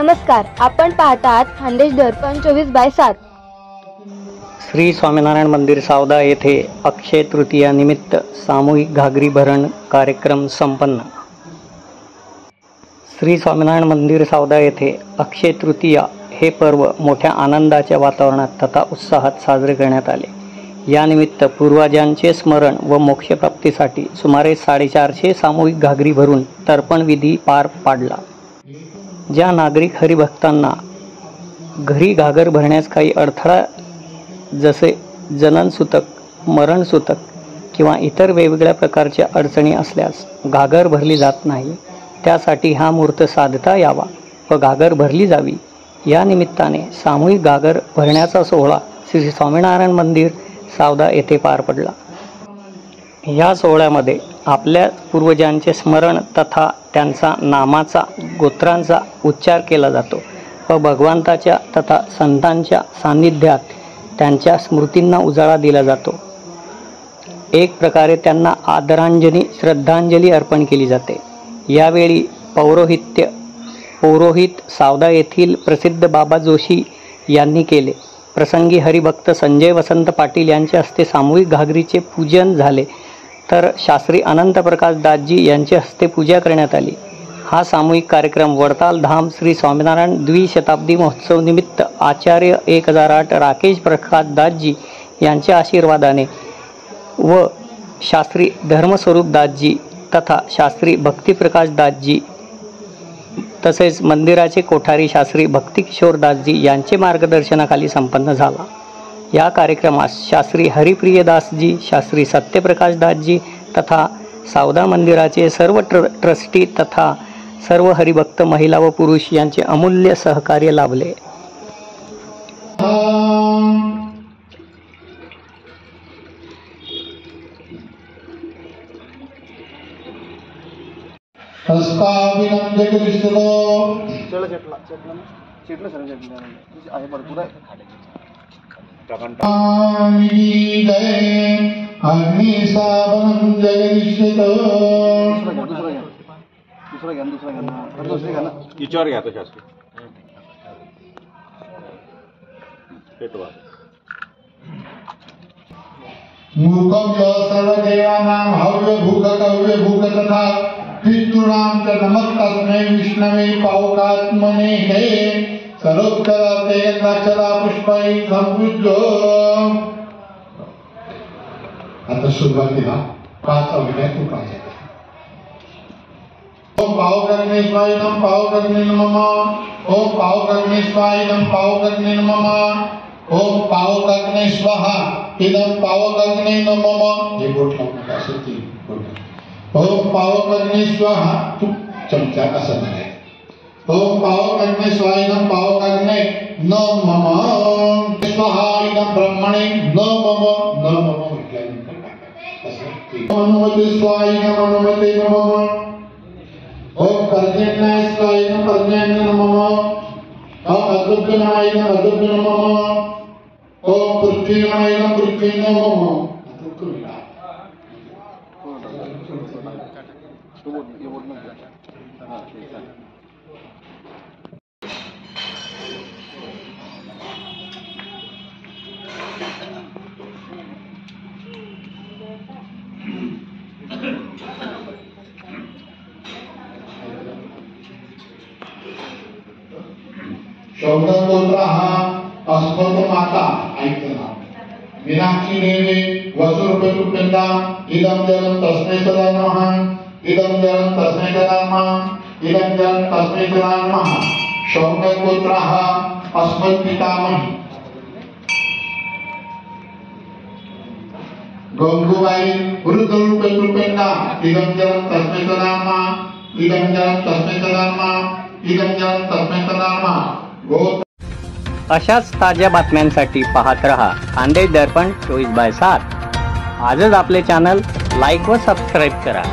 नमस्कार, आपण पाहतात खानदेश दर्पण 24/7। श्री स्वामीनारायण मंदिर सावदा येथे अक्षय तृतीया निमित्त सामूहिक घागरी भरण कार्यक्रम संपन्न। श्री स्वामीनारायण मंदिर सावदा येथे अक्षय तृतीया हे पर्व मोठ्या आनंदाच्या वातावरणात तथा उत्साहात साजरे करण्यात आले। यानिमित्त पूर्वजांचे स्मरण व मोक्षप्राप्तीसाठी सुमारे 450 सामूहिक घागरी भरून तर्पण विधी पार पाडला। ज्या नागरिक हरिभक्तांना घरी घागर भरण्यास काही अडथळा जसे जननसूतक, मरणसूतक किंवा इतर वेगवेगळ्या प्रकारच्या अडचणी असल्यास घागर भरली जात नाही, त्यासाठी हा मुहूर्त साधता यावा व घागर भरली जावी, या निमित्ताने सामूहिक घागर भरण्याचा सोहळा श्री स्वामीनारायण मंदिर सावदा येथे पार पडला। या सोहळ्यामध्ये आपल्या पूर्वजांचे स्मरण तथा त्यांचा नामाचा, गोत्रांचा उच्चार केला जातो व भगवंताच्या तथा संतांच्या सान्निध्यात त्यांच्या स्मृतींना उजाळा दिला जातो। एक प्रकारे त्यांना आदरांजली, श्रद्धांजली अर्पण केली जाते। यावेळी पौरोहित सावदा येथील प्रसिद्ध बाबा जोशी यांनी केले। प्रसंगी हरिभक्त संजय वसंत पाटील यांच्या हस्ते सामूहिक घागरीचे पूजन झाले, तर शास्त्री अनंत प्रकाश दासजी यांच्या हस्ते पूजा करण्यात आली। हा सामूहिक कार्यक्रम वडताल धाम श्री स्वामीनारायण द्विशताब्दी महोत्सव निमित्त आचार्य 1008 राकेश प्रकाश दासजी यांच्या आशीर्वादाने व शास्त्री धर्मस्वरूप दासजी तथा शास्त्री भक्तिप्रकाश दासजी तसेच मंदिराचे कोठारी शास्त्री भक्तिकिशोर दासजी यांचे मार्गदर्शनाखाली संपन्न झाला। या कार्यक्रमास शास्त्री हरिप्रिय दासजी, शास्त्री सत्यप्रकाश दासजी तथा सावदा मंदिराचे सर्व ट्रस्टी तथा सर्व हरिभक्त महिला व पुरुष यांचे अमूल्य सहकार्य लाभले। मूकम सर्वदेवानां हव्य भूक कव्य भूक तथा पितॄणां च नमस्तस्मै विष्णवे पावकात्मने हे सर्वोत्तरार्थे यज्ञाक्षरा पुष्पै संपूज्य। आता सुरुवातीला 5 अभिनय उपाय। ओम पावकर्णेश्वराय नमः, पावकर्णे नमः। ओम पावकर्णेश्वराय नमः, पावकर्णे नमः। ओम पावकर्णे स्वाहा इदं पावकर्णे नमः। हे बोट लावून असं 3 बोट। ओम पावकर्णे स्वाहा, तू चमचा असं म्हणायचं। ओम पावकर्णे स्वाहा इदं पावकर्णे नमः। स्वाहा इदं ब्रह्मणे नमः। नमः म्हटल्यानंतर असं अनुमते स्वाहा इदं अनुमते नमः। ओम पर्जन्याय स्वाहा इदं पर्जन्ये नमः। ओम अद्भुतनाय इदं अद्भुते नमः। ओम पृथ्वीनाय इदं पृथ्वी नमः। शौनकोत्राः अस्मत् माता ऐकना मीनाक्षी देवी वसुरूपदा इदं जलं तस्मै सदा नमः। इदं जलं तस्मै सदा नमः। इदं जलं तस्मै सदा नमः। शौनकोत्राः अस्मत् पितामही गंगूबाई वृद्धरूपदा इदं जलं तस्मै सदा नमः। इदं जलं तस्मै सदा नमः। इदं जलं तस्मै सदा नमः। अशाच ताज्या बातम्यांसाठी पाहत रहा खानदेश दर्पण 24/7। आजच आपले चॅनल लाईक व सबस्क्राईब करा।